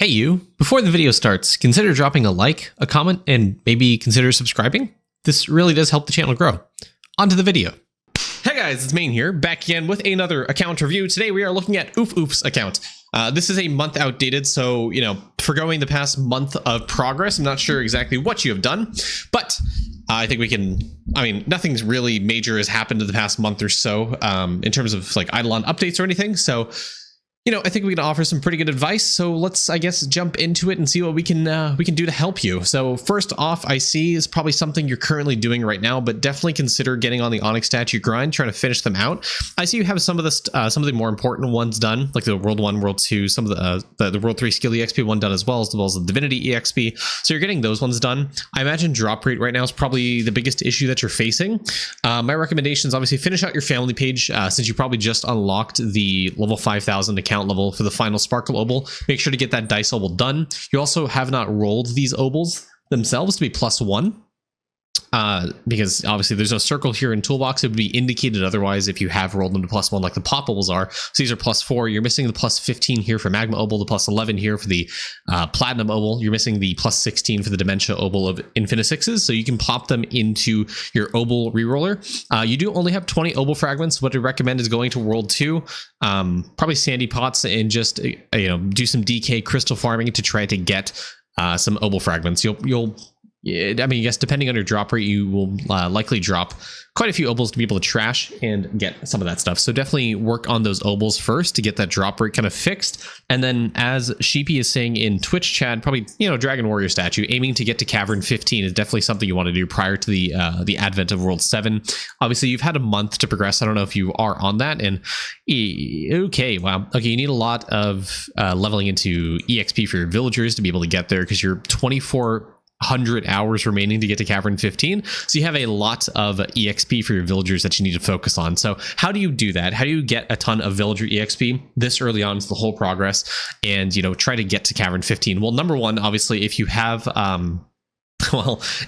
Hey you, before the video starts, consider dropping a like, a comment, and maybe consider subscribing. This really does help the channel grow. On to the video. Hey guys, it's Vman here, back again with another account review. Today we are looking at Oofoof's account. This is a month outdated, so, forgoing the past month of progress, I'm not sure exactly what you have done, but I think we can, nothing's really major has happened in the past month or so in terms of like Idleon updates or anything, so I think we can offer some pretty good advice. So let's, I guess, jump into it and see what we can do to help you. So first off, I see is probably something you're currently doing right now, but definitely consider getting on the Onyx statue grind, trying to finish them out. I see you have some of the more important ones done, like the World 1, World 2, some of the World 3 Skill EXP one done as well as the Divinity EXP. So you're getting those ones done. I imagine drop rate right now is probably the biggest issue that you're facing. My recommendation is obviously finish out your family page since you probably just unlocked the level 5,000 account level for the final Sparkle Obol. Make sure to get that Dice Obol done. You also have not rolled these Obols themselves to be +1. Because obviously there's no circle here in toolbox. It would be indicated otherwise if you have rolled them to +1 like the pop Obols are. So these are +4. You're missing the +15 here for Magma Obol, the +11 here for the Platinum Obol. You're missing the +16 for the Dementia Obol of Infinisixes. So you can pop them into your Obol reroller. You do only have 20 Obol fragments. What I recommend is going to World 2, probably Sandy Pots, and just do some DK crystal farming to try to get some Obol fragments. I guess depending on your drop rate, you will likely drop quite a few Obols to be able to trash and get some of that stuff. So definitely work on those Obols first to get that drop rate kind of fixed. And then, as Sheepy is saying in Twitch chat, probably Dragon Warrior statue, aiming to get to Cavern 15 is definitely something you want to do prior to the advent of World 7. Obviously, you've had a month to progress. I don't know if you are on that. And okay, wow, okay, you need a lot of leveling into EXP for your villagers to be able to get there because you're 2,400 hours remaining to get to Cavern 15. So you have a lot of EXP for your villagers that you need to focus on. So how do you do that? How do you get a ton of villager EXP this early on into the whole progress and, try to get to Cavern 15? Well, number one, obviously, if you have,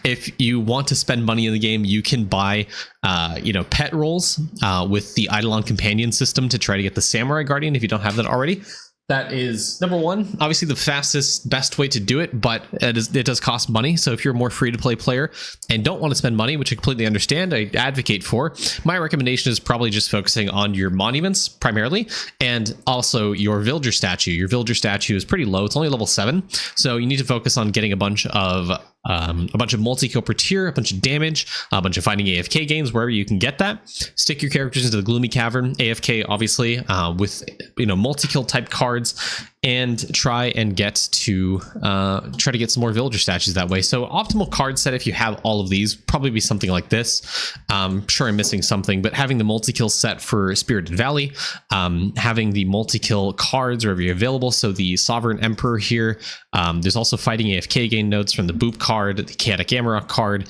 if you want to spend money in the game, you can buy, pet rolls with the Idleon companion system to try to get the Samurai Guardian if you don't have that already. That is number one, obviously the fastest, best way to do it, but it does cost money. So if you're a more free-to-play player and don't want to spend money, which I completely understand, I advocate for, my recommendation is probably just focusing on your monuments primarily, and also your villager statue. Your villager statue is pretty low; it's only level 7, so you need to focus on getting a bunch of multi-kill per tier, a bunch of damage, a bunch of finding AFK gains wherever you can get that. Stick your characters into the Gloomy Cavern, AFK obviously, with multi-kill type cards, and try and get some more villager statues that way. So optimal card set, if you have all of these, probably be something like this. Sure, I'm missing something, but having the multi-kill set for Spirited Valley, having the multi-kill cards wherever you're available. So the Sovereign Emperor here. There's also fighting AFK gain notes from the Boop card, the Chaotic Amarok card.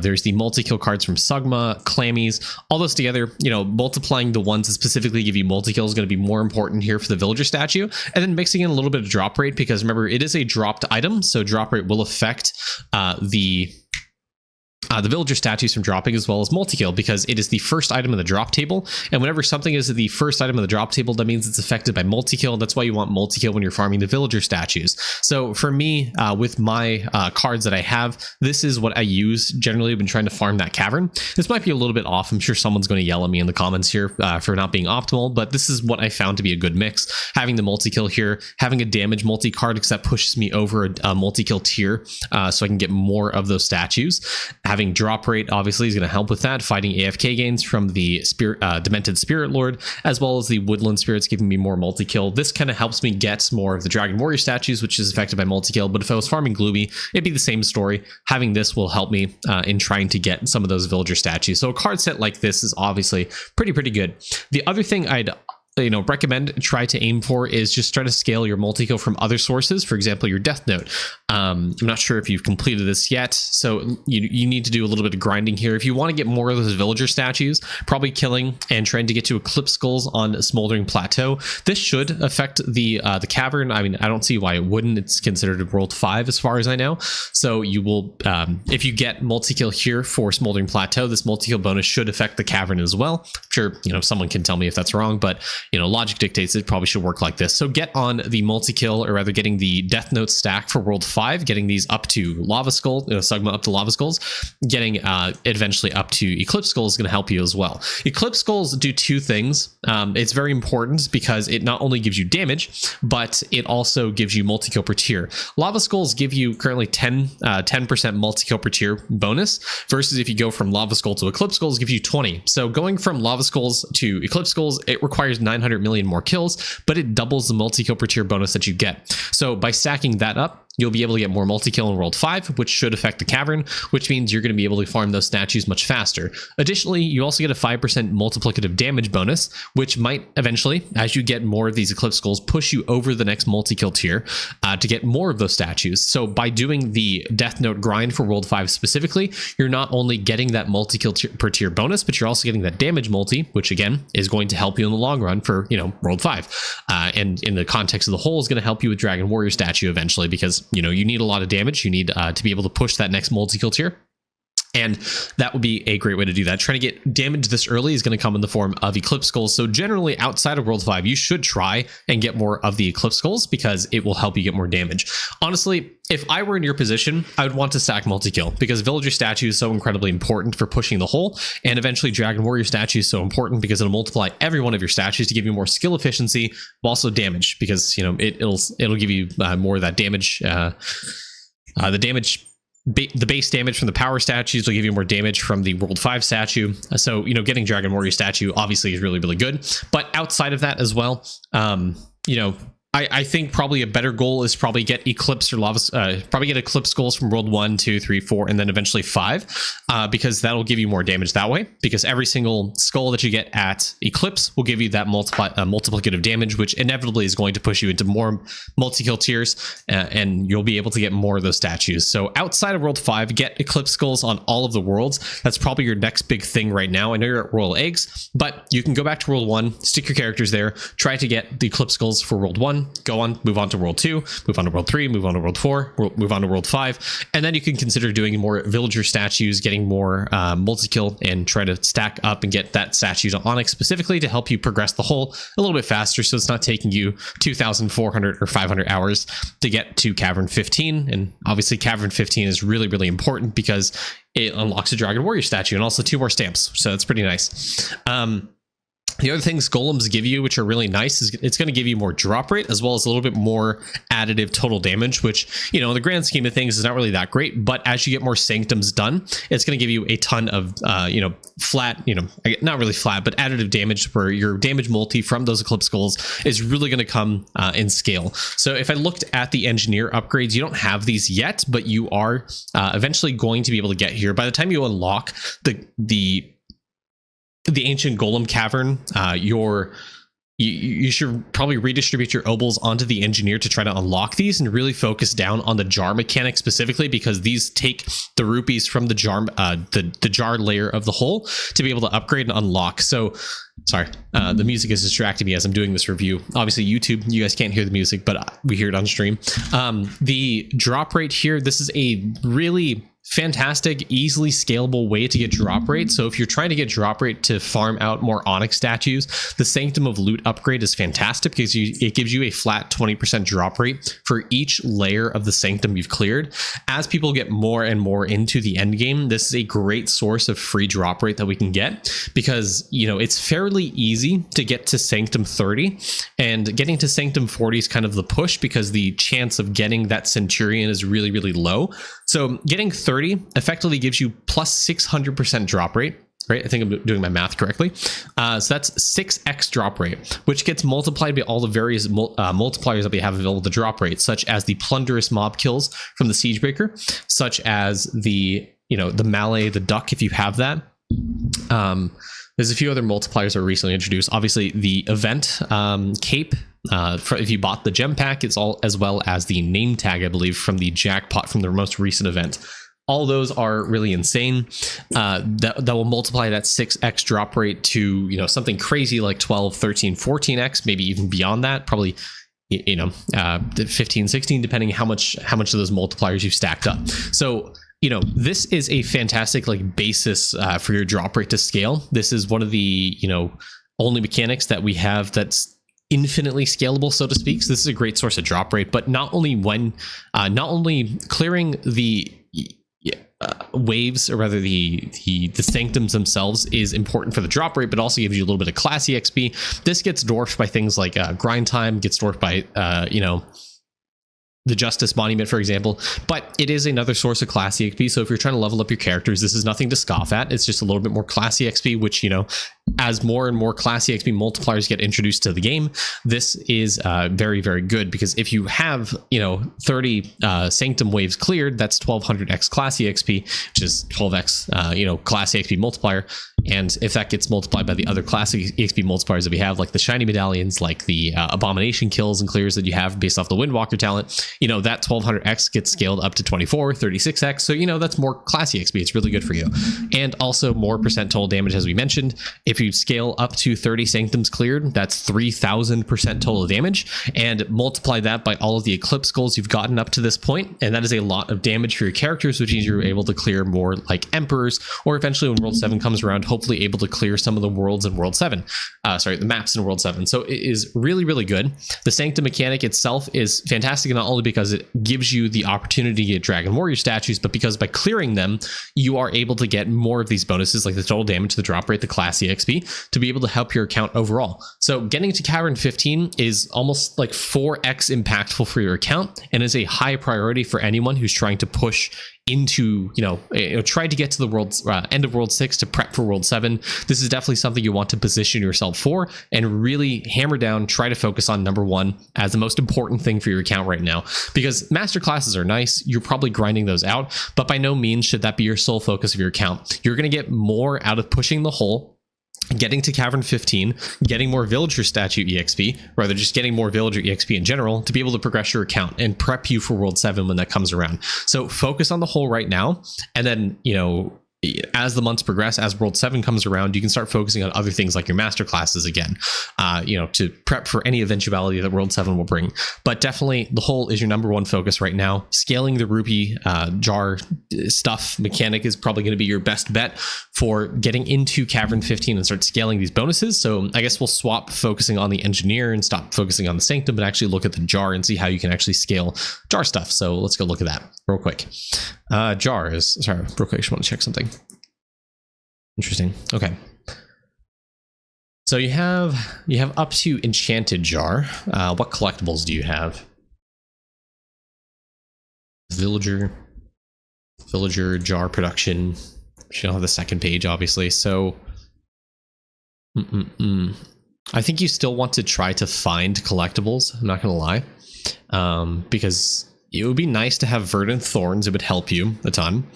There's the multi-kill cards from Sugma, Clammies, all those together. Multiplying the ones that specifically give you multi-kill is going to be more important here for the villager statue, and then mixing in a little bit of drop rate, because remember, it is a dropped item, so drop rate will affect the villager statues from dropping, as well as multi-kill, because it is the first item in the drop table, and whenever something is the first item in the drop table, that means it's affected by multi-kill. That's why you want multi-kill when you're farming the villager statues. So for me, with my cards that I have, this is what I use generally when trying to farm that cavern. This might be a little bit off. I'm sure someone's going to yell at me in the comments here for not being optimal, but this is what I found to be a good mix. Having the multi-kill here, having a damage multi-card, because that pushes me over a multi-kill tier, so I can get more of those statues. Having drop rate obviously is going to help with that, fighting AFK gains from the Demented Spirit Lord, as well as the Woodland Spirits giving me more multi-kill. This kind of helps me get more of the Dragon Warrior statues, which is affected by multi-kill, but if I was farming Gloomy, it'd be the same story. Having this will help me in trying to get some of those villager statues. So a card set like this is obviously pretty good. The other thing I'd recommend try to aim for is just try to scale your multi-kill from other sources. For example, your Death Note. I'm not sure if you've completed this yet, so you need to do a little bit of grinding here. If you want to get more of those villager statues, probably killing and trying to get to Eclipse Skulls on Smoldering Plateau. This should affect the cavern. I don't see why it wouldn't. It's considered a World 5 as far as I know. So you will, if you get multi-kill here for Smoldering Plateau, this multi-kill bonus should affect the cavern as well. I'm sure someone can tell me if that's wrong, but logic dictates it probably should work like this. So get on the multi-kill, or rather getting the Death Note stack for World 5, getting these up to Lava Skull, Sugma up to Lava Skulls, getting eventually up to Eclipse Skulls is going to help you as well. Eclipse Skulls do two things. It's very important because it not only gives you damage, but it also gives you multi-kill per tier. Lava Skulls give you currently 10% multi-kill per tier bonus, versus if you go from Lava Skull to Eclipse Skulls, gives you 20. So going from Lava Skulls to Eclipse Skulls, it requires 900 million more kills, but it doubles the multi-kill per tier bonus that you get. So by stacking that up, you'll be able to get more multi-kill in World 5, which should affect the cavern, which means you're going to be able to farm those statues much faster. Additionally, you also get a 5% multiplicative damage bonus, which might eventually, as you get more of these Eclipse Skulls, push you over the next multi-kill tier to get more of those statues. So by doing the Death Note grind for World 5 specifically, you're not only getting that multi-kill per tier bonus, but you're also getting that damage multi, which again is going to help you in the long run for, World 5. And in the context of the whole, is going to help you with Dragon Warrior statue eventually, because you need a lot of damage. You need to be able to push that next multi-kill tier. And that would be a great way to do that. Trying to get damage this early is going to come in the form of Eclipse Skulls. So generally outside of World 5, you should try and get more of the Eclipse Skulls because it will help you get more damage. Honestly, if I were in your position, I would want to stack multi-kill because Villager statue is so incredibly important for pushing the whole, and eventually Dragon Warrior statue is so important because it'll multiply every one of your statues to give you more skill efficiency, but also damage because it'll give you more of that damage. The base damage from the power statues will give you more damage from the World 5 statue. So, getting Dragon Warrior statue obviously is really, really good. But outside of that as well, I think probably a better goal is probably get Eclipse or Lava, probably get Eclipse Skulls from World 1, 2, 3, 4, and then eventually 5, because that'll give you more damage that way. Because every single skull that you get at Eclipse will give you that multiplicative damage, which inevitably is going to push you into more multi-kill tiers, and you'll be able to get more of those statues. So outside of World 5, get Eclipse Skulls on all of the worlds. That's probably your next big thing right now. I know you're at Royal Eggs, but you can go back to World 1, stick your characters there, try to get the Eclipse Skulls for World 1, go on, move on to World 2, move on to World 3, move on to World 4, move on to World 5, and then you can consider doing more villager statues, getting more multi-kill, and try to stack up and get that statue to Onyx specifically to help you progress the whole a little bit faster, so it's not taking you 2,400 or 500 hours to get to Cavern 15. And obviously Cavern 15 is really, really important because it unlocks a Dragon Warrior statue and also 2 more stamps, so it's pretty nice. The other things golems give you, which are really nice, is it's going to give you more drop rate as well as a little bit more additive total damage, which, in the grand scheme of things is not really that great. But as you get more sanctums done, it's going to give you a ton of, flat, not really flat, but additive damage where your damage multi from those Eclipse Skulls is really going to come in scale. So if I looked at the engineer upgrades, you don't have these yet, but you are eventually going to be able to get here. By the time you unlock the ancient golem cavern, you should probably redistribute your obols onto the engineer to try to unlock these and really focus down on the jar mechanic specifically, because these take the rupees from the jar, the jar layer of the hole to be able to upgrade and unlock. So sorry, the music is distracting me as I'm doing this review. Obviously YouTube, you guys can't hear the music, but we hear it on stream. The drop rate here, this is a really fantastic, easily scalable way to get drop rate. So if you're trying to get drop rate to farm out more Onyx statues, the Sanctum of Loot upgrade is fantastic because it gives you a flat 20% drop rate for each layer of the Sanctum you've cleared. As people get more and more into the end game, this is a great source of free drop rate that we can get because, it's fairly easy to get to Sanctum 30, and getting to Sanctum 40 is kind of the push because the chance of getting that Centurion is really, really low. So getting 30 effectively gives you plus 600% drop rate, right? I think I'm doing my math correctly. So that's 6x drop rate, which gets multiplied by all the various multipliers that we have available to drop rate, such as the plunderous mob kills from the Siegebreaker, such as the, the Malay, the duck, if you have that. There's a few other multipliers that were recently introduced. Obviously, the event cape. If you bought the gem pack, it's all, as well as the name tag, I believe, from the jackpot from the most recent event. All those are really insane. That will multiply that 6x drop rate to something crazy like 12, 13, 14x, maybe even beyond that. Probably 15, 16, depending how much of those multipliers you've stacked up. So this is a fantastic basis for your drop rate to scale. This is one of the only mechanics that we have that's infinitely scalable, so to speak. So this is a great source of drop rate, but not only clearing the waves, or rather the sanctums themselves, is important for the drop rate, but also gives you a little bit of classy XP. This gets dwarfed by things like grind time, gets dwarfed by the Justice Monument, for example, but it is another source of classy XP. So if you're trying to level up your characters, this is nothing to scoff at. It's just a little bit more classy XP, which, as more and more classy XP multipliers get introduced to the game, this is very, very good, because if you have 30 Sanctum waves cleared, that's 1200x classy XP, which is 12x classy XP multiplier. And if that gets multiplied by the other classic XP multipliers that we have, like the shiny medallions, like the abomination kills and clears that you have based off the Windwalker talent, that 1200x gets scaled up to 24, 36x. So, that's more classy XP. It's really good for you. And also more percent total damage, as we mentioned. If you scale up to 30 Sanctums cleared, that's 3000% total damage. And multiply that by all of the eclipse goals you've gotten up to this point, and that is a lot of damage for your characters, which means you're able to clear more like Emperors, or eventually when World 7 comes around, hopefully able to clear some of the worlds in World 7. The maps in World 7. So it is really, really good. The Sanctum mechanic itself is fantastic, not only because it gives you the opportunity to get Dragon Warrior statues, but because by clearing them, you are able to get more of these bonuses, like the total damage, the drop rate, the classy XP, to be able to help your account overall. So getting to Cavern 15 is almost like 4x impactful for your account, and is a high priority for anyone who's trying to push into try to get to the world's end of World 6 to prep for World 7. This is definitely something you want to position yourself for, and really hammer down, try to focus on number one as the most important thing for your account right now, because master classes are nice, you're probably grinding those out, but by no means should that be your sole focus of your account. You're going to get more out of pushing the hole, getting to Cavern 15, getting more villager statue EXP, rather just getting more villager EXP in general, to be able to progress your account and prep you for World 7 when that comes around. So focus on the whole right now, and then as the months progress, as World 7 comes around, you can start focusing on other things like your master classes again, to prep for any eventuality that World 7 will bring. But definitely the whole is your number one focus right now. Scaling the rupee jar stuff mechanic is probably going to be your best bet for getting into Cavern 15 and start scaling these bonuses. So I guess we'll swap focusing on the engineer and stop focusing on the Sanctum, but actually look at the jar and see how you can actually scale jar stuff. So let's go look at that real quick. Jar is, sorry, real quick, I just want to check something. Interesting. Okay. So you have up to enchanted jar. What collectibles do you have? Villager jar production. You don't have the second page, obviously. So I think you still want to try to find collectibles. I'm not gonna lie, because it would be nice to have verdant thorns. It would help you a ton.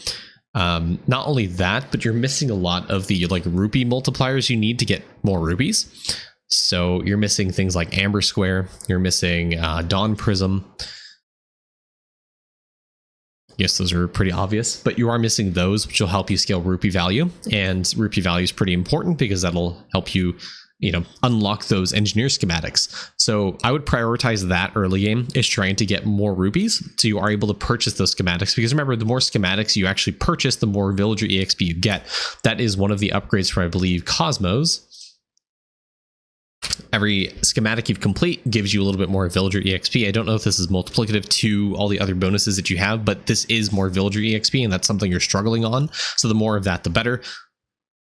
Not only that, but you're missing a lot of the rupee multipliers you need to get more rubies. So you're missing things like Amber Square, you're missing Dawn Prism. Yes, those are pretty obvious, but you are missing those, which will help you scale rupee value. And rupee value is pretty important because that'll help you unlock those engineer schematics. So I would prioritize that early game, is trying to get more rupees so you are able to purchase those schematics, because remember, the more schematics you actually purchase, the more villager EXP you get. That is one of the upgrades for, I believe, Cosmos. Every schematic you complete gives you a little bit more villager EXP. I don't know if this is multiplicative to all the other bonuses that you have, but this is more villager EXP, and that's something you're struggling on. So the more of that, the better.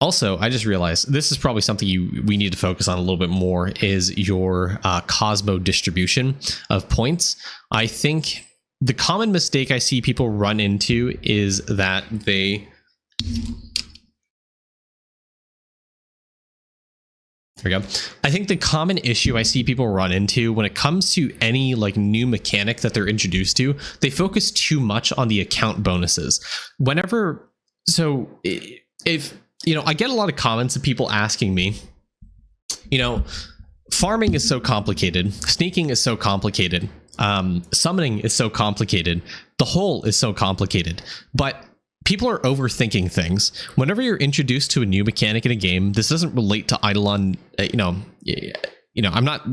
Also, I just realized this is probably something we need to focus on a little bit more, is your Cosmo distribution of points. I think the common mistake I see people run into is that they... There we go. I think the common issue I see people run into when it comes to any new mechanic that they're introduced to, they focus too much on the account bonuses. If I get a lot of comments of people asking me, farming is so complicated, sneaking is so complicated, summoning is so complicated, the whole is so complicated, but people are overthinking things. Whenever you're introduced to a new mechanic in a game, this doesn't relate to Idleon. I'm not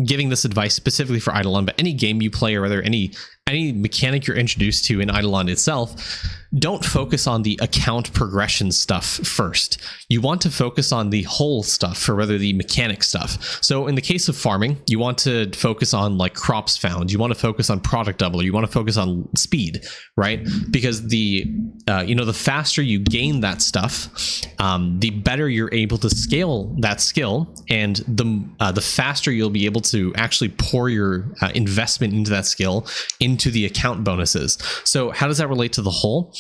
giving this advice specifically for Idleon, but any game you play, or rather any any mechanic you're introduced to in Idleon itself, don't focus on the account progression stuff first. You want to focus on the whole stuff, or rather the mechanic stuff. So in the case of farming, you want to focus on like crops found. You want to focus on product double. You want to focus on speed, right? Because the the faster you gain that stuff, the better you're able to scale that skill, and the faster you'll be able to actually pour your investment into that skill into the account bonuses. So how does that relate to the whole?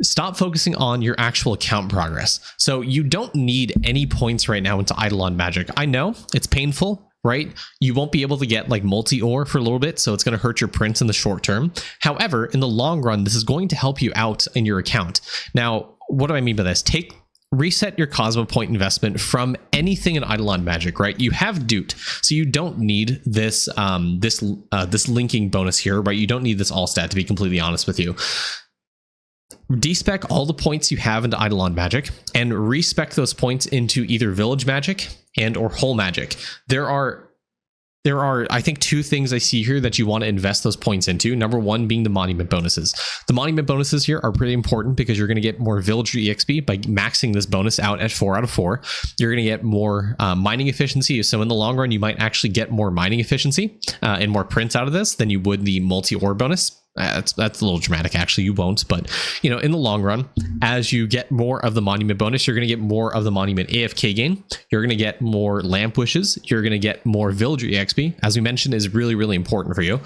Stop focusing on your actual account progress. So you don't need any points right now into Idleon magic. I know it's painful, right? You won't be able to get like multi-ore for a little bit, so it's going to hurt your prints in the short term. However, in the long run, this is going to help you out in your account. Now, what do I mean by this? Reset your Cosmo point investment from anything in Idleon magic, right? You have Doot, so you don't need this this linking bonus here, right? You don't need this all stat, to be completely honest with you. Despec all the points you have into Idleon magic and respec those points into either village magic and or whole magic. There are, I think, two things I see here that you want to invest those points into. Number one being the monument bonuses. The monument bonuses here are pretty important because you're going to get more villager EXP by maxing this bonus out at 4 out of 4. You're going to get more mining efficiency. So in the long run, you might actually get more mining efficiency and more prints out of this than you would the multi-ore bonus. That's a little dramatic, actually. You won't, but in the long run, as you get more of the monument bonus, you're going to get more of the monument AFK gain. You're going to get more lamp wishes. You're going to get more villager EXP, as we mentioned, is really, really important for you.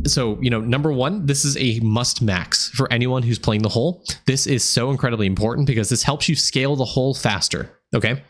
So, number one, this is a must max for anyone who's playing the whole. This is so incredibly important because this helps you scale the whole faster. Okay.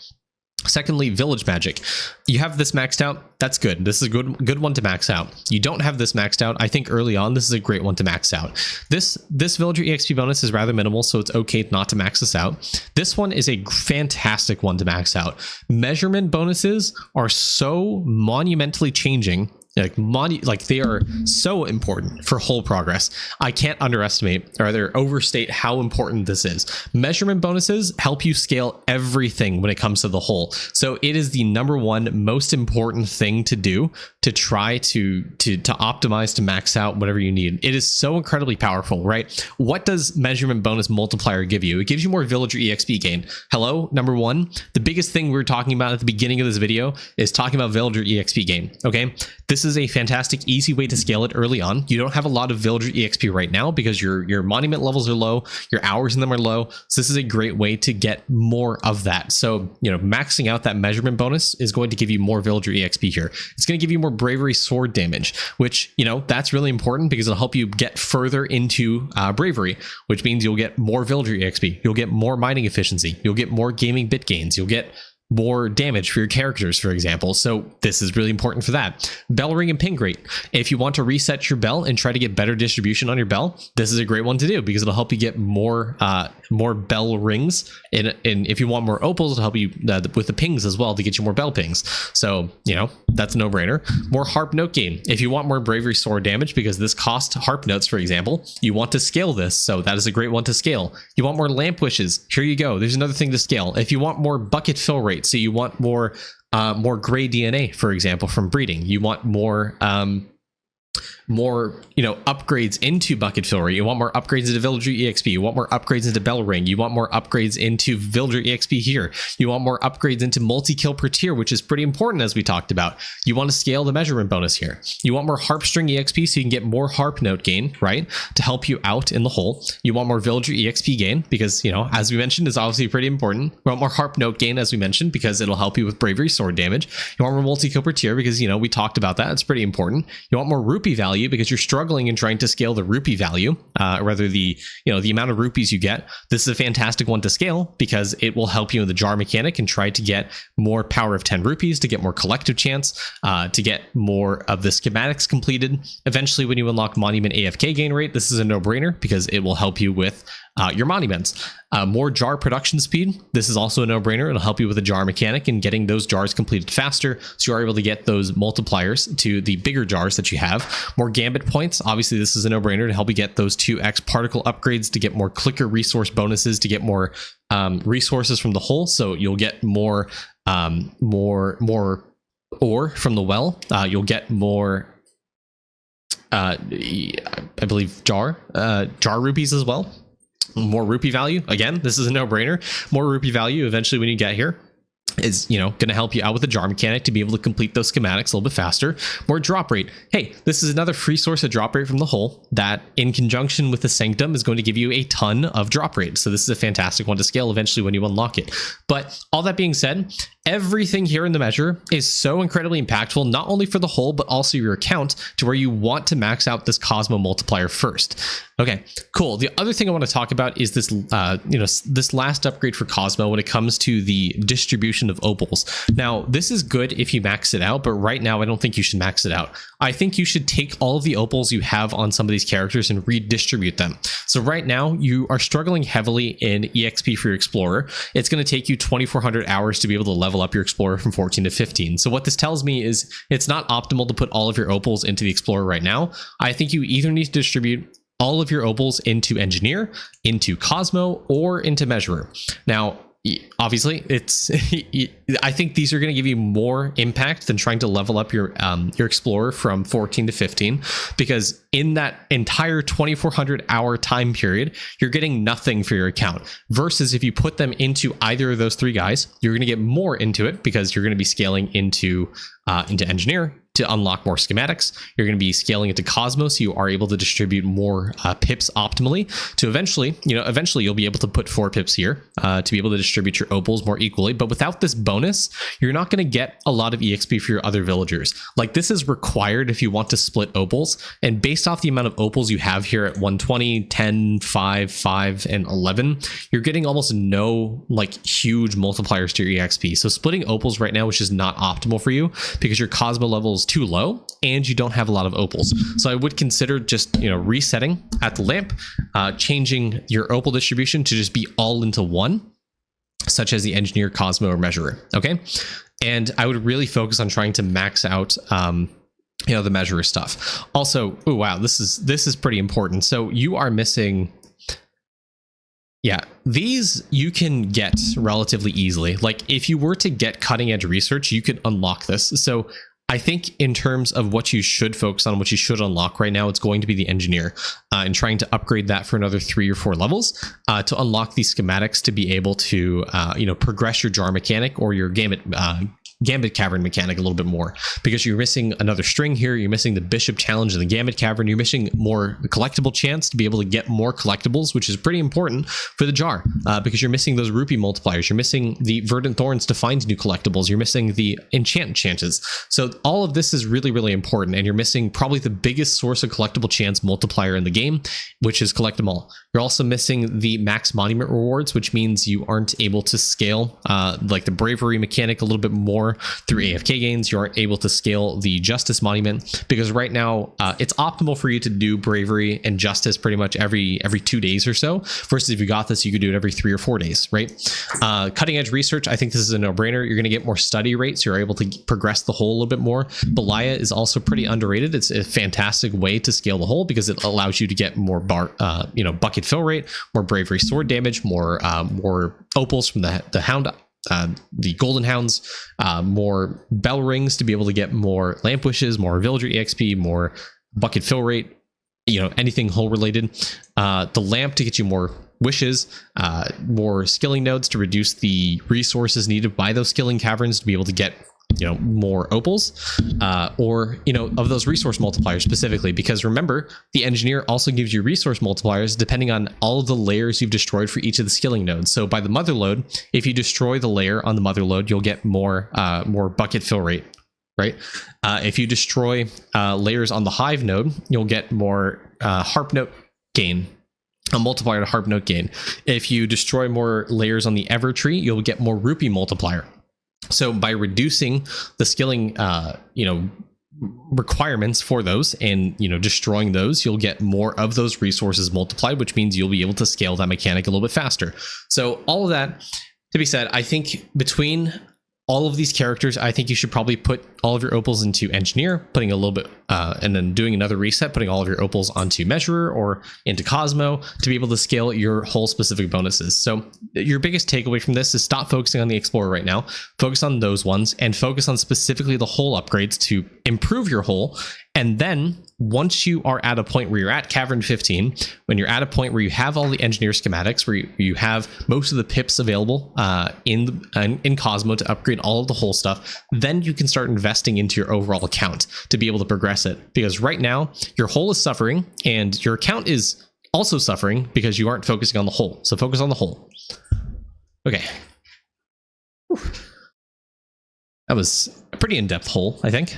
Secondly, village magic. You have this maxed out. That's good. This is a good one to max out. You don't have this maxed out. I think early on, this is a great one to max out. This villager EXP bonus is rather minimal, so it's okay not to max this out. This one is a fantastic one to max out. Measurement bonuses are so monumentally changing. Like they are so important for whole progress. I can't underestimate or rather overstate how important this is. Measurement bonuses help you scale everything when it comes to the whole. So it is the number one most important thing to do to try to optimize to max out whatever you need. It is so incredibly powerful, right? What does measurement bonus multiplier give you? It gives you more villager EXP gain. Hello, number one. The biggest thing we were talking about at the beginning of this video is talking about villager EXP gain. Okay, this is a fantastic, easy way to scale it early on. You don't have a lot of villager EXP right now because your monument levels are low, your hours in them are low. So this is a great way to get more of that. So, maxing out that measurement bonus is going to give you more villager EXP here. It's going to give you more bravery sword damage, which, that's really important because it'll help you get further into bravery, which means you'll get more villager EXP. You'll get more mining efficiency. You'll get more gaming bit gains. You'll get more damage for your characters, for example. So this is really important for that. Bell ring and ping rate. If you want to reset your bell and try to get better distribution on your bell, this is a great one to do because it'll help you get more bell rings. And if you want more opals, it'll help you with the pings as well to get you more bell pings. So, that's a no-brainer. More harp note gain. If you want more bravery sword damage, because this costs harp notes, for example, you want to scale this. So that is a great one to scale. You want more lamp wishes. Here you go. There's another thing to scale. If you want more bucket fill rate, so you want more gray DNA, for example, from breeding. You want more upgrades into bucket fill rate. You want more upgrades into villager EXP. You want more upgrades into bell ring. You want more upgrades into villager EXP here. You want more upgrades into multi-kill per tier, which is pretty important, as we talked about. You want to scale the measurement bonus here. You want more harp string EXP so you can get more harp note gain, right, to help you out in the whole. You want more villager EXP gain because, as we mentioned, is obviously pretty important. You want more harp note gain, as we mentioned, because it'll help you with bravery sword damage. You want more multi-kill per tier because, we talked about that. It's pretty important. You want more rupee value because you're struggling in trying to scale the rupee value, rather the amount of rupees you get. This is a fantastic one to scale because it will help you in the jar mechanic and try to get more power of 10 rupees to get more collective chance, to get more of the schematics completed. Eventually, when you unlock monument AFK gain rate, this is a no-brainer because it will help you with your monuments. More jar production speed. This is also a no-brainer. It'll help you with the jar mechanic and getting those jars completed faster, so you are able to get those multipliers to the bigger jars that you have. More gambit points. Obviously, this is a no-brainer to help you get those 2x particle upgrades, to get more clicker resource bonuses, to get more resources from the whole. So you'll get more ore from the well. You'll get more I believe jar rupees as well. More rupee value. Again, this is a no-brainer. More rupee value eventually when you get here is, you know, going to help you out with the jar mechanic to be able to complete those schematics a little bit faster. More drop rate. Hey, this is another free source of drop rate from the hole that, in conjunction with the Sanctum, is going to give you a ton of drop rate. So this is a fantastic one to scale eventually when you unlock it. But all that being said, everything here in the measure is so incredibly impactful, not only for the hole, but also your account, to where you want to max out this Cosmo multiplier first. Okay, cool. The other thing I want to talk about is this, this last upgrade for Cosmo when it comes to the distribution of opals. Now, this is good if you max it out, but right now I don't think you should max it out. I think you should take all of the opals you have on some of these characters and redistribute them. So right now you are struggling heavily in EXP for your Explorer. It's going to take you 2,400 hours to be able to level up your Explorer from 14 to 15. So what this tells me is it's not optimal to put all of your opals into the Explorer right now. I think you either need to distribute all of your opals into Engineer, into Cosmo, or into Measurer. Now, obviously, it's I think these are going to give you more impact than trying to level up your Explorer from 14 to 15, because in that entire 2,400 hour time period, you're getting nothing for your account. Versus if you put them into either of those three guys, you're going to get more into it, because you're going to be scaling into Engineer to unlock more schematics. You're going to be scaling it to Cosmo, so you are able to distribute more pips optimally, to eventually you'll be able to put 4 pips here to be able to distribute your opals more equally. But without this bonus, you're not going to get a lot of EXP for your other villagers. Like, this is required if you want to split opals, and based off the amount of opals you have here at 120, 10, 5, 5, and 11, you're getting almost no like huge multipliers to your EXP. So splitting opals right now is just not optimal for you, because your Cosmo level is too low and you don't have a lot of opals. So I would consider just, resetting at the lamp, changing your opal distribution to just be all into one, such as the Engineer, Cosmo, or Measurer. Okay, and I would really focus on trying to max out the Measurer stuff. Also, oh wow, this is pretty important. So you are missing, these you can get relatively easily. Like, if you were to get cutting edge research, you could unlock this. So I think in terms of what you should focus on, what you should unlock right now, it's going to be the Engineer, and trying to upgrade that for another 3 or 4 levels to unlock these schematics to be able to progress your jar mechanic or your Gambit Cavern mechanic a little bit more, because you're missing another string here. You're missing the Bishop challenge in the Gambit Cavern. You're missing more collectible chance to be able to get more collectibles, which is pretty important for the jar, because you're missing those rupee multipliers. You're missing the Verdant Thorns to find new collectibles. You're missing the enchant chances. So all of this is really, really important, and you're missing probably the biggest source of collectible chance multiplier in the game, which is collect them all. You're also missing the max monument rewards, which means you aren't able to scale like the bravery mechanic a little bit more through AFK gains. You aren't able to scale the justice monument, because right now it's optimal for you to do bravery and justice pretty much every 2 days or so, versus if you got this, you could do it every 3 or 4 days, right? Cutting edge research, I think this is a no-brainer. You're going to get more study rates, so you're able to progress the whole a little bit more. Belaya is also pretty underrated. It's a fantastic way to scale the whole, because it allows you to get more bucket fill rate, more bravery sword damage, more opals from the hound, the golden hounds, more bell rings to be able to get more lamp wishes, more villager exp, more bucket fill rate, anything hull related, the lamp to get you more wishes, more skilling nodes to reduce the resources needed by those skilling caverns to be able to get more opals, or of those resource multipliers specifically, because remember, the Engineer also gives you resource multipliers depending on all of the layers you've destroyed for each of the skilling nodes. So by the mother load, if you destroy the layer on the mother load, you'll get more bucket fill rate, right? If you destroy layers on the hive node, you'll get more harp note gain, a multiplier to harp note gain. If you destroy more layers on the ever tree, you'll get more rupee multiplier. So by reducing the skilling, requirements for those and, destroying those, you'll get more of those resources multiplied, which means you'll be able to scale that mechanic a little bit faster. So all of that to be said, I think between all of these characters, I think you should probably put all of your opals into Engineer, putting a little bit, and then doing another reset, putting all of your opals onto Measurer or into Cosmo to be able to scale your whole specific bonuses. So your biggest takeaway from this is stop focusing on the Explorer right now, focus on those ones, and focus on specifically the whole upgrades to improve your whole And then once you are at a point where you're at Cavern 15, when you're at a point where you have all the engineer schematics, where you have most of the pips available in Cosmo to upgrade all of the whole stuff, then you can start investing into your overall account to be able to progress it. Because right now, your whole is suffering and your account is also suffering because you aren't focusing on the whole. So focus on the whole. Okay. Whew. That was a pretty in-depth hole, I think.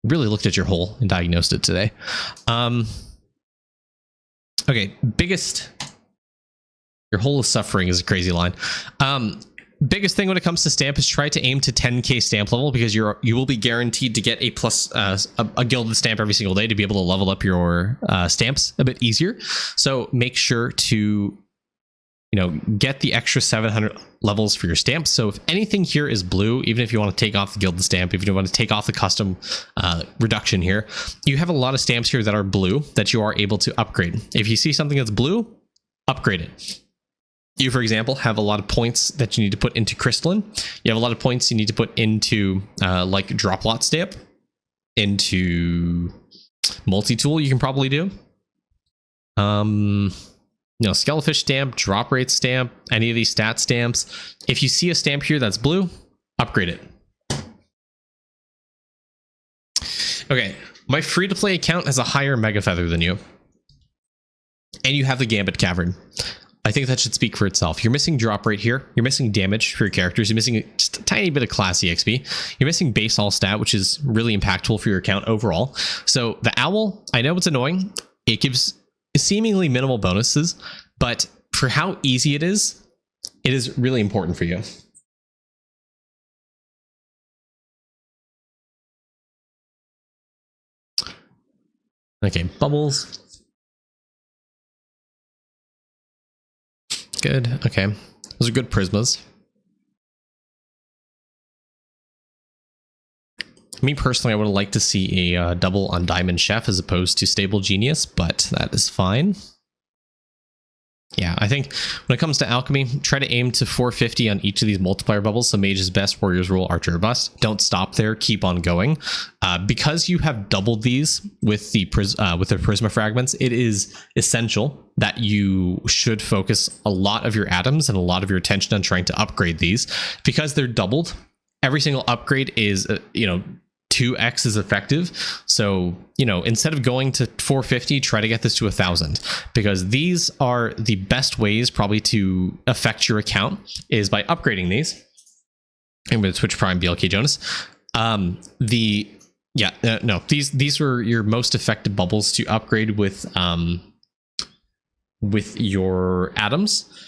Really looked at your hole and diagnosed it today. Okay, your hole is suffering is a crazy line. Biggest thing when it comes to stamp is try to aim to 10k stamp level, because you will be guaranteed to get a plus a gilded stamp every single day to be able to level up your stamps a bit easier. So make sure to get the extra 700 levels for your stamps. So if anything here is blue, even if you want to take off the gilded stamp, if you want to take off the custom reduction here, you have a lot of stamps here that are blue that you are able to upgrade. If you see something that's blue, upgrade it. You, for example, have a lot of points that you need to put into crystalline. You have a lot of points you need to put into like drop lot stamp, into multi-tool you can probably do. Skelefish stamp, drop rate stamp, any of these stat stamps. If you see a stamp here that's blue, upgrade it. Okay, my free-to-play account has a higher mega feather than you. And you have the Gambit Cavern. I think that should speak for itself. You're missing drop rate here. You're missing damage for your characters. You're missing just a tiny bit of classy XP. You're missing base all stat, which is really impactful for your account overall. So the owl, I know it's annoying. It gives seemingly minimal bonuses, but for how easy it is really important for you. Okay, bubbles. Good. Okay, those are good prismas. Me personally, I would like to see a double on Diamond Chef as opposed to Stable Genius, but that is fine. Yeah, I think when it comes to alchemy, try to aim to 450 on each of these multiplier bubbles. So Mage is best, Warrior's Rule, Archer bust. Don't stop there. Keep on going. Because you have doubled these with the Prisma fragments, it is essential that you should focus a lot of your atoms and a lot of your attention on trying to upgrade these, because they're doubled. Every single upgrade is 2x is effective. So, instead of going to 450, try to get this to 1,000, because these are the best ways probably to affect your account is by upgrading these. I'm going to switch Prime BLK Jonas. These were your most effective bubbles to upgrade with your atoms.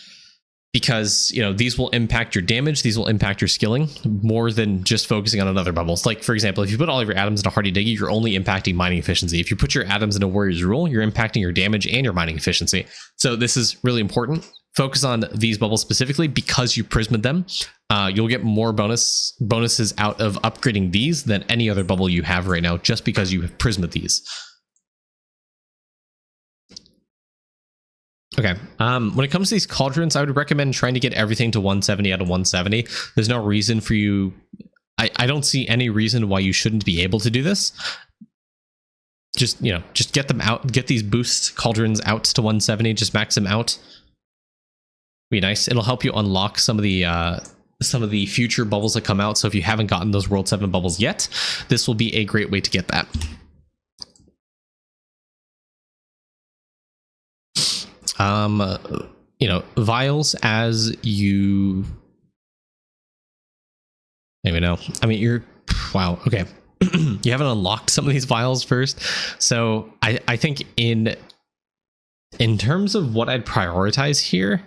Because, these will impact your damage, these will impact your skilling more than just focusing on another bubbles. Like, for example, if you put all of your atoms in a Hardy Diggy, you're only impacting mining efficiency. If you put your atoms in a Warrior's Rule, you're impacting your damage and your mining efficiency. So this is really important. Focus on these bubbles specifically because you prismed them. You'll get more bonuses out of upgrading these than any other bubble you have right now, just because you have prismed these. Okay, when it comes to these cauldrons, I would recommend trying to get everything to 170 out of 170. There's no reason for you. I don't see any reason why you shouldn't be able to do this. Just get them out, get these boost cauldrons out to 170, just max them out. Be nice. It'll help you unlock some of the future bubbles that come out. So if you haven't gotten those World 7 bubbles yet, this will be a great way to get that. Vials as you maybe no. I mean, wow. Okay. You haven't unlocked some of these vials first. So I think in terms of what I'd prioritize here,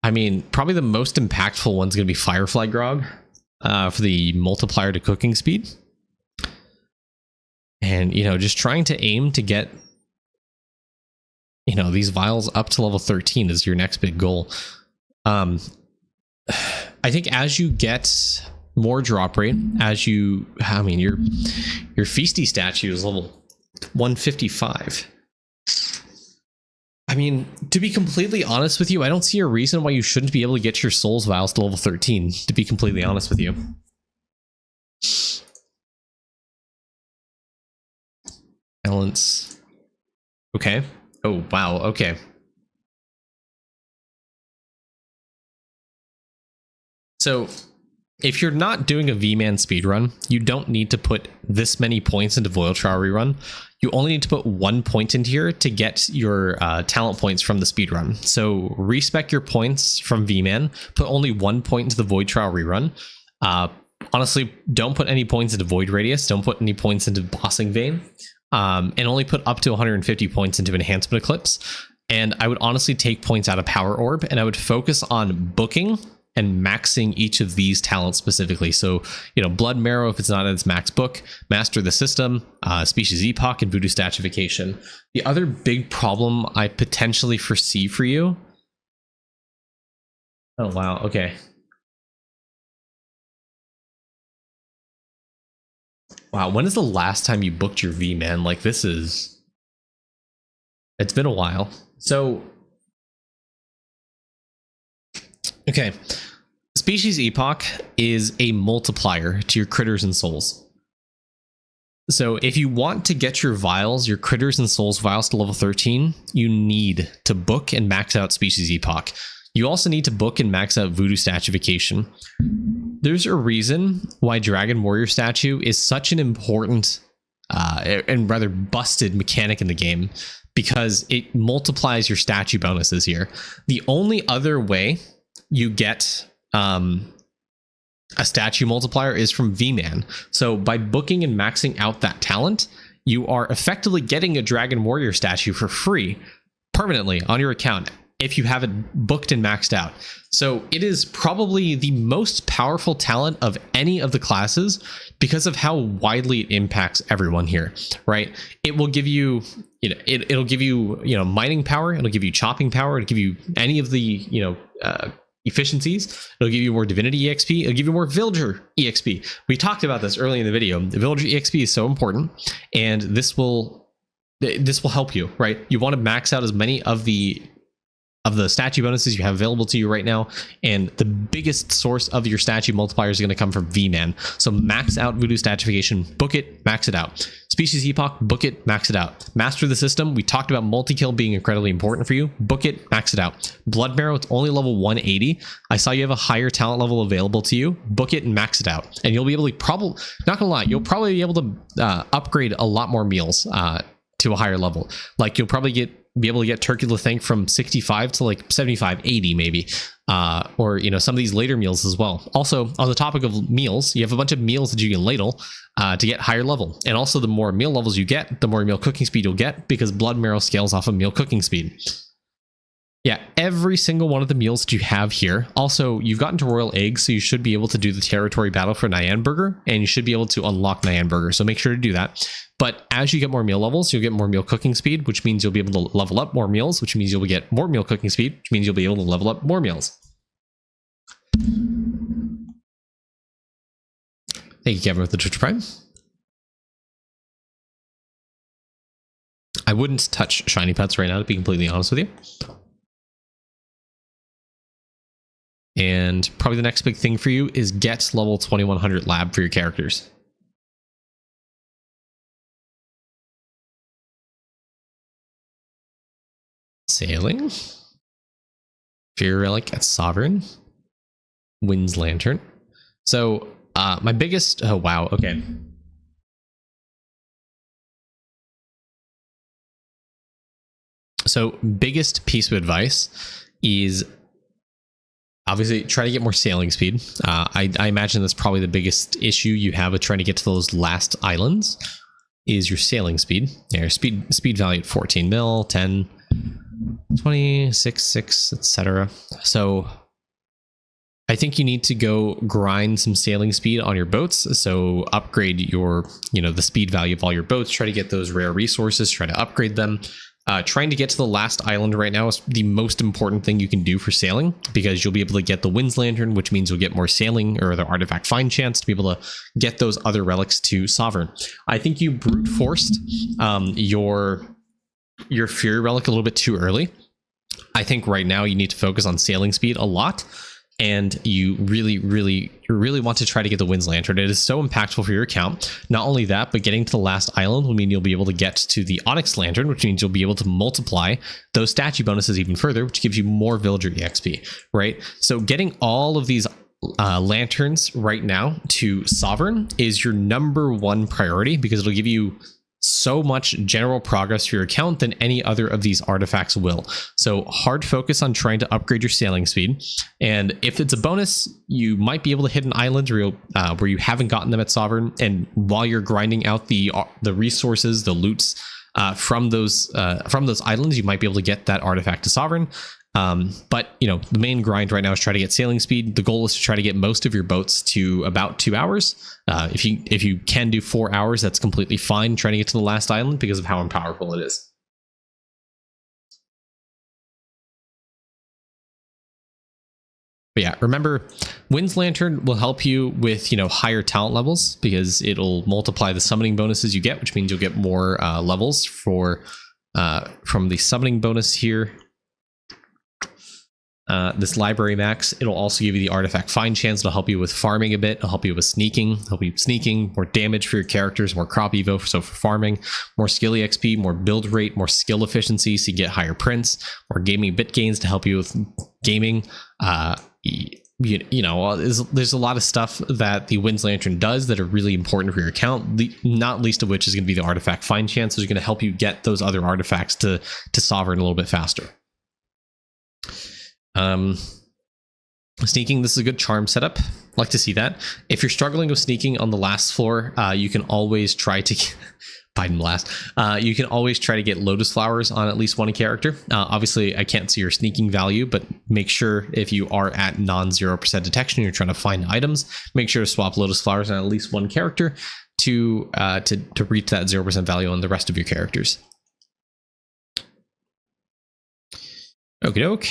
I mean, probably the most impactful one's going to be Firefly Grog for the multiplier to cooking speed. And, just trying to aim to get, these vials up to level 13 is your next big goal. I think as you get more drop rate, your Feasty statue is level 155. I mean, to be completely honest with you, I don't see a reason why you shouldn't be able to get your souls vials to level 13, to be completely honest with you. Balance. Okay. Oh, wow. Okay. So if you're not doing a Vman speedrun, you don't need to put this many points into Vial Trial Rerun. You only need to put 1 point into here to get your talent points from the speedrun. So respec your points from Vman, put only 1 point into the Void Trial Rerun. Honestly, don't put any points into Void Radius, don't put any points into Bossing Vein, and only put up to 150 points into Enhancement Eclipse. And I would honestly take points out of Power Orb, and I would focus on booking and maxing each of these talents specifically. So, you know, Blood Marrow, if it's not in its max book, Master the System, Species Epoch, and Voodoo Statification. The other big problem I potentially foresee for you... Oh, wow. Okay. Wow. When is the last time you booked your Vman? Like, this is... It's been a while. So... Okay, Species Epoch is a multiplier to your critters and souls. So if you want to get your vials, your critters and souls vials to level 13, you need to book and max out Species Epoch. You also need to book and max out Voodoo Statification. There's a reason why Dragon Warrior Statue is such an important and rather busted mechanic in the game, because it multiplies your statue bonuses here. The only other way you get a statue multiplier is from Vman. So by booking and maxing out that talent, you are effectively getting a Dragon Warrior statue for free permanently on your account if you have it booked and maxed out. So it is probably the most powerful talent of any of the classes because of how widely it impacts everyone here, right? It will give you, it'll give you, mining power. It'll give you chopping power. It'll give you any of the, efficiencies. It'll give you more divinity exp. It'll give you more villager exp. We talked about this early in the video. The villager exp is so important, and this will help you, right? You want to max out as many of the statue bonuses you have available to you right now, and the biggest source of your statue multipliers is going to come from Vman. So max out Voodoo Statification, book it, max it out. Species Epoch, book it, max it out. Master the System, we talked about multi-kill being incredibly important for you. Book it, max it out. Blood Marrow, it's only level 180. I saw you have a higher talent level available to you. Book it and max it out. And you'll be able to not gonna lie, you'll probably be able to upgrade a lot more meals to a higher level. Like you'll probably be able to get Turkey Lathank from 65 to like 75, 80 maybe. Or, some of these later meals as well. Also, on the topic of meals, you have a bunch of meals that you can ladle to get higher level. And also, the more meal levels you get, the more meal cooking speed you'll get, because Blood Marrow scales off of meal cooking speed. Yeah, every single one of the meals that you have here. Also, you've gotten to Royal Egg, so you should be able to do the territory battle for Nyan Burger, and you should be able to unlock Nyan Burger, so make sure to do that. But as you get more meal levels, you'll get more meal cooking speed, which means you'll be able to level up more meals, which means you'll get more meal cooking speed, which means you'll be able to level up more meals. Thank you, Kevin, with the Twitch Prime. I wouldn't touch shiny pets right now, to be completely honest with you. And probably the next big thing for you is get level 2100 lab for your characters. Sailing. Fear Relic at Sovereign. Wind's Lantern. So my biggest... Oh, wow. Okay. So biggest piece of advice is... obviously, try to get more sailing speed. I imagine that's probably the biggest issue you have with trying to get to those last islands is your sailing speed. Yeah, your speed value at 14 mil, 10, 20, 6, etc. So I think you need to go grind some sailing speed on your boats. So upgrade your, the speed value of all your boats. Try to get those rare resources. Try to upgrade them. Trying to get to the last island right now is the most important thing you can do for sailing, because you'll be able to get the Wind's Lantern, which means you'll get more sailing or the artifact find chance to be able to get those other relics to Sovereign. I think you brute forced your Fury Relic a little bit too early. I think right now you need to focus on sailing speed a lot, and you really want to try to get the Wind's Lantern. It is so impactful for your account. Not only that, but getting to the last island will mean you'll be able to get to the Onyx Lantern, which means you'll be able to multiply those statue bonuses even further, which gives you more villager EXP, right? So getting all of these lanterns right now to Sovereign is your #1 priority, because it'll give you so much general progress for your account than any other of these artifacts will. So hard focus on trying to upgrade your sailing speed, and if it's a bonus, you might be able to hit an island where you haven't gotten them at Sovereign, and while you're grinding out the resources, the loots from those islands, you might be able to get that artifact to Sovereign. But the main grind right now is try to get sailing speed. The goal is to try to get most of your boats to about 2 hours. If you can do 4 hours, that's completely fine, trying to get to the last island because of how powerful it is. But yeah, remember, Wind's Lantern will help you with higher talent levels, because it'll multiply the summoning bonuses you get, which means you'll get more levels from the summoning bonus here. This library max, it'll also give you the artifact find chance. It'll help you with farming a bit. It'll help you with sneaking, more damage for your characters, more crop evo, so for farming, more skill EXP, more build rate, more skill efficiency, so you get higher prints, more gaming bit gains to help you with gaming. There's a lot of stuff that the Wind's Lantern does that are really important for your account, not least of which is going to be the artifact find chance, which is going to help you get those other artifacts to Sovereign a little bit faster. Sneaking, this is a good charm setup. Like to see that. If you're struggling with sneaking on the last floor, you can always try to you can always try to get lotus flowers on at least one character. Obviously I can't see your sneaking value, but make sure if you are at non-0% detection, you're trying to find items, make sure to swap lotus flowers on at least one character to reach that 0% value on the rest of your characters. Okie doke.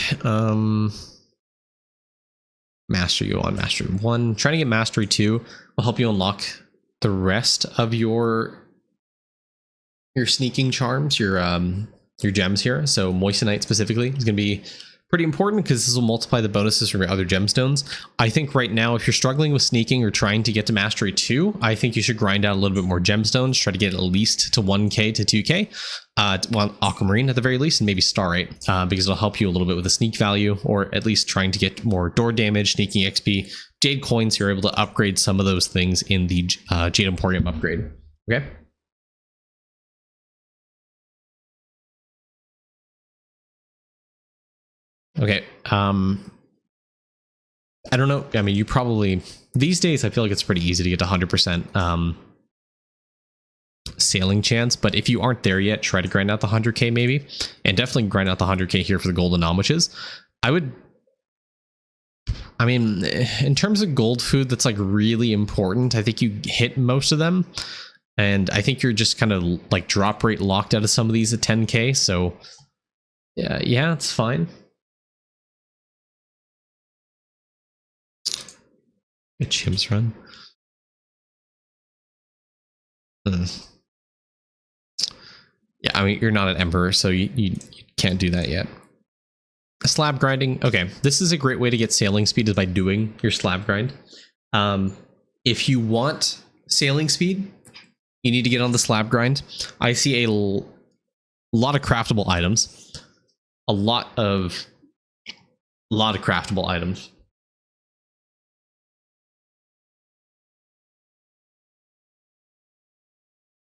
Mastery, you on Mastery 1. Trying to get Mastery 2 will help you unlock the rest of your sneaking charms, your gems here. So Moissanite specifically is going to be pretty important, because this will multiply the bonuses from your other gemstones. I think right now, if you're struggling with sneaking or trying to get to Mastery 2, I think you should grind out a little bit more gemstones, try to get at least to 1k to 2k. Well, Aquamarine at the very least, and maybe Starite, because it'll help you a little bit with the sneak value, or at least trying to get more door damage, sneaking XP, Jade coins. You're able to upgrade some of those things in the Jade Emporium upgrade. Okay. Okay. I don't know. I mean, you probably these days, I feel like it's pretty easy to get to 100% sailing chance, but if you aren't there yet, try to grind out the 100k maybe, and definitely grind out the 100k here for the golden wishes. I mean, in terms of gold food that's like really important, I think you hit most of them, and I think you're just kind of like drop rate locked out of some of these at 10k, so yeah, it's fine. A chimps run. Yeah, I mean, you're not an emperor, so you can't do that yet. Slab grinding. Okay, this is a great way to get sailing speed, is by doing your slab grind. If you want sailing speed, you need to get on the slab grind. I see a lot of craftable items. A lot of craftable items.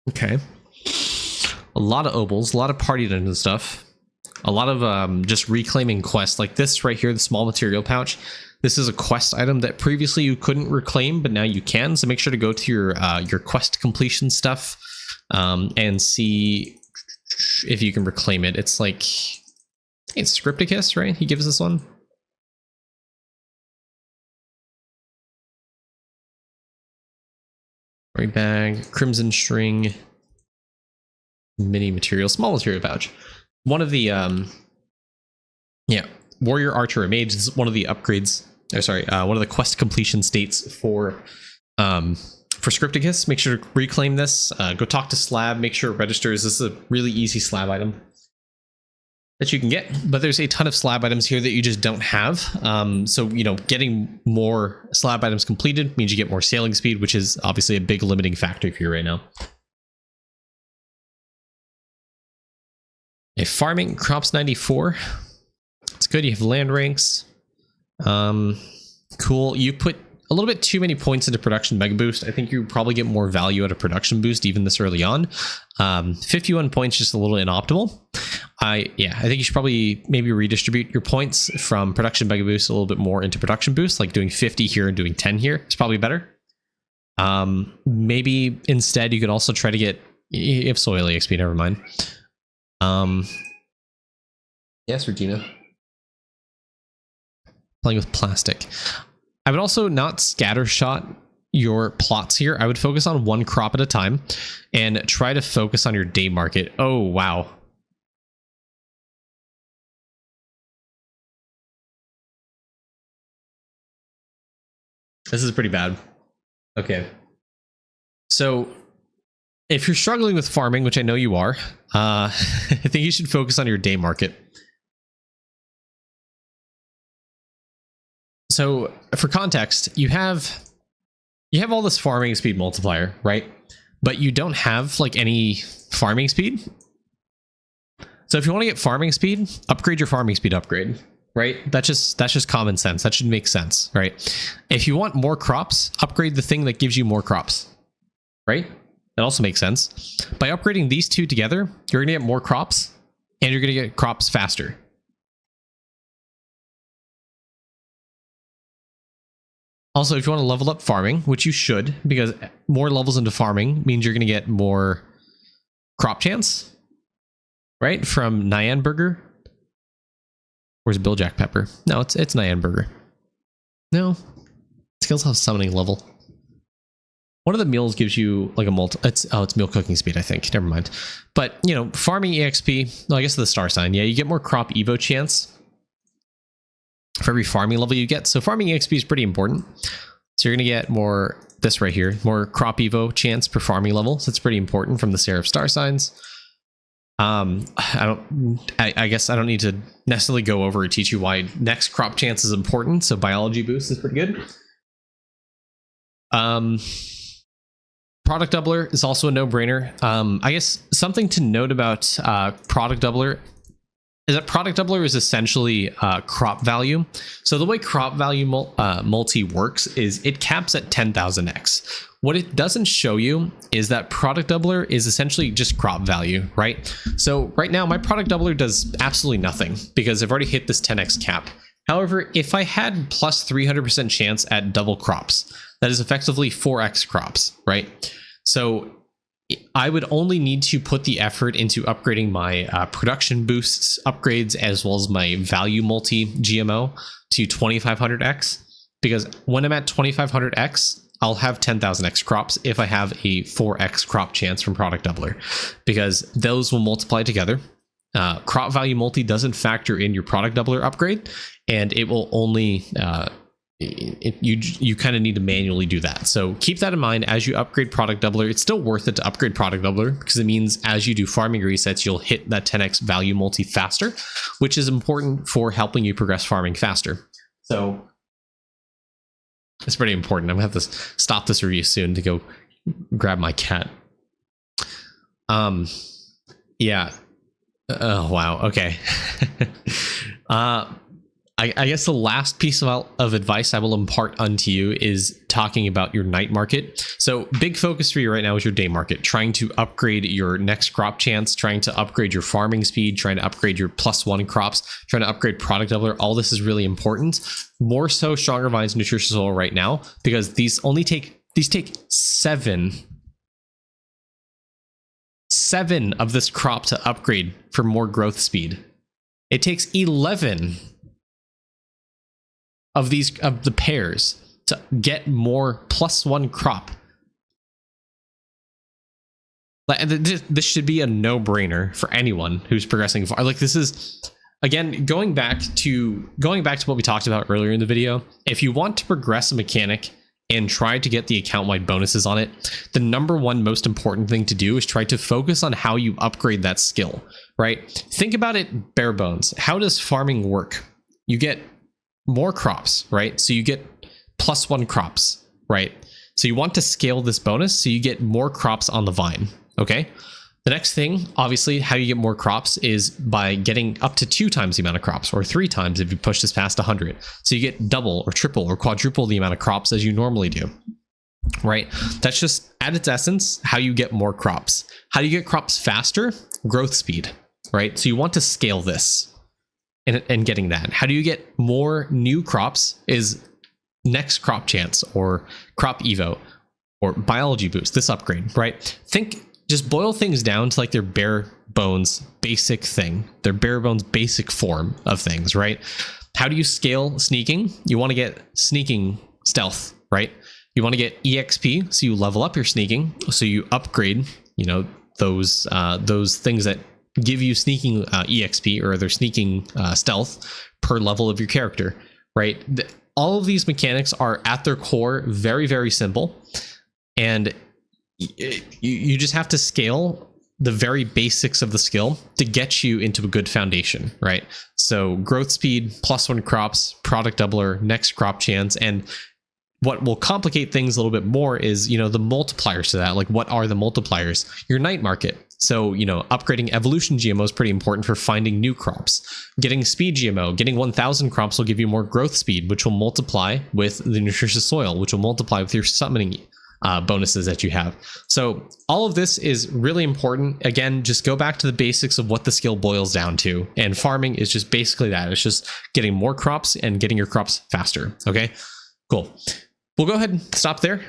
Okay. A lot of Obals, a lot of party dungeon stuff. A lot of just reclaiming quests, like this right here, the small material pouch. This is a quest item that previously you couldn't reclaim, but now you can. So make sure to go to your quest completion stuff and see if you can reclaim it. It's like, it's Scripticus, right? He gives us one. Right bag, crimson string, mini material, small material pouch. One of the warrior, archer, or mage is one of the upgrades. One of the quest completion states for Scripticus. Make sure to reclaim this. Go talk to Slab. Make sure it registers. This is a really easy slab item. that you can get, but there's a ton of slab items here that you just don't have. So, you know, getting more slab items completed means you get more sailing speed, which is obviously a big limiting factor for you right now. A farming crops 94. It's good. You have land ranks. Cool. You put a little bit too many points into production mega boost. I think you probably get more value out of production boost even this early on. 51 points, just a little inoptimal. I think you should probably maybe redistribute your points from production mega boost a little bit more into production boost, like doing 50 here and doing 10 here. It's probably better. Maybe instead you could also try to get, you have soil EXP, never mind. Yes, Regina. Playing with plastic. I would also not scattershot your plots here. I would focus on one crop at a time and try to focus on your day market. Oh, wow. This is pretty bad. Okay. So if you're struggling with farming, which I know you are, I think you should focus on your day market. So for context, you have all this farming speed multiplier, right? But you don't have like any farming speed. So if you want to get farming speed, upgrade your farming speed upgrade, right? That's just common sense. That should make sense, right? If you want more crops, upgrade the thing that gives you more crops, right? That also makes sense. By upgrading these two together, you're going to get more crops and you're going to get crops faster. Also, if you want to level up farming, which you should, because more levels into farming means you're going to get more crop chance, right? From Nyanburger. Where's Billjack Pepper? No, it's Nyanburger. No, skills have summoning level. One of the meals gives you like a it's meal cooking speed, I think. Never mind. But, you know, farming EXP, well, I guess the star sign. Yeah, you get more crop evo chance for every farming level you get. So farming EXP is pretty important. So you're going to get more, this right here, more crop evo chance per farming level. So it's pretty important from the Seraph star signs. I guess I don't need to necessarily go over or teach you why next crop chance is important. So biology boost is pretty good. Product doubler is also a no-brainer. I guess something to note about product doubler is that product doubler is essentially crop value. So the way crop value multi works is it caps at 10,000x. What it doesn't show you is that product doubler is essentially just crop value, right? So right now my product doubler does absolutely nothing because I've already hit this 10x cap. However, if I had plus 300% chance at double crops, that is effectively 4x crops, right? So I would only need to put the effort into upgrading my production boosts upgrades as well as my value multi GMO to 2500x, because when I'm at 2500x, I'll have 10,000x crops if I have a 4x crop chance from product doubler, because those will multiply together. Crop value multi doesn't factor in your product doubler upgrade, and it will only you kind of need to manually do that. So keep that in mind as you upgrade product doubler. It's still worth it to upgrade product doubler because it means as you do farming resets, you'll hit that 10x value multi faster, which is important for helping you progress farming faster. So it's pretty important. I'm gonna have to stop this review soon to go grab my cat. Yeah. Oh wow. Okay. I guess the last piece of advice I will impart unto you is talking about your night market. So big focus for you right now is your day market, trying to upgrade your next crop chance, trying to upgrade your farming speed, trying to upgrade your +1 crops, trying to upgrade product doubler. All this is really important. More so Stronger Vines, Nutritious Soil right now, because these take seven of this crop to upgrade for more growth speed. It takes 11 of the pairs to get more +1 crop. This should be a no-brainer for anyone who's progressing far. Like, this is, again, going back to what we talked about earlier in the video. If you want to progress a mechanic and try to get the account-wide bonuses on it, the number one most important thing to do is try to focus on how you upgrade that skill, right? Think about it bare bones. How does farming work? You get more crops, right? So you get +1 crops, right? So you want to scale this bonus so you get more crops on the vine, okay? The next thing, obviously, how you get more crops is by getting up to 2 times the amount of crops, or 3 times if you push this past 100. So you get double or triple or quadruple the amount of crops as you normally do, right? That's just, at its essence, how you get more crops. How do you get crops faster? Growth speed, right? So you want to scale this and getting that. How do you get more new crops is next crop chance or crop evo or biology boost, this upgrade, right? Just boil things down to like their bare bones basic thing, their bare bones basic form of things, right? How do you scale sneaking? You want to get sneaking stealth, right? You want to get EXP, so you level up your sneaking, so you upgrade, you know, those things that give you sneaking EXP or their sneaking stealth per level of your character, right? All of these mechanics are at their core very, very simple, and you just have to scale the very basics of the skill to get you into a good foundation, right? So growth speed, +1 crops, product doubler, next crop chance, and what will complicate things a little bit more is, you know, the multipliers to that. Like, what are the multipliers? Your night market. So, you know, upgrading evolution GMO is pretty important for finding new crops. Getting speed GMO, getting 1000 crops will give you more growth speed, which will multiply with the nutritious soil, which will multiply with your summoning bonuses that you have. So all of this is really important. Again, just go back to the basics of what the skill boils down to. And farming is just basically that. It's just getting more crops and getting your crops faster. Okay, cool. We'll go ahead and stop there.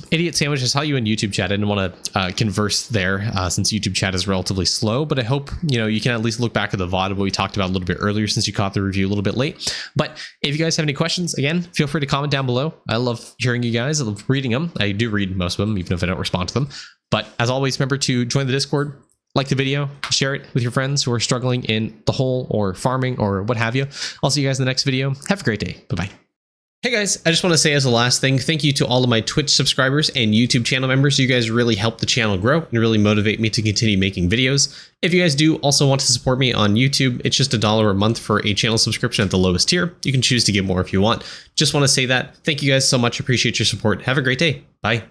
Idiot Sandwich, I saw you in YouTube chat. I didn't want to converse there since YouTube chat is relatively slow, but I hope, you know, you can at least look back at the VOD of what we talked about a little bit earlier since you caught the review a little bit late. But if you guys have any questions, again, feel free to comment down below. I love hearing you guys. I love reading them. I do read most of them, even if I don't respond to them. But as always, remember to join the Discord, like the video, share it with your friends who are struggling in the hole or farming or what have you. I'll see you guys in the next video. Have a great day. Bye-bye. Hey guys, I just want to say as a last thing, thank you to all of my Twitch subscribers and YouTube channel members. You guys really help the channel grow and really motivate me to continue making videos. If you guys do also want to support me on YouTube, it's just $1 a month for a channel subscription at the lowest tier. You can choose to give more if you want. Just want to say that. Thank you guys so much. Appreciate your support. Have a great day. Bye.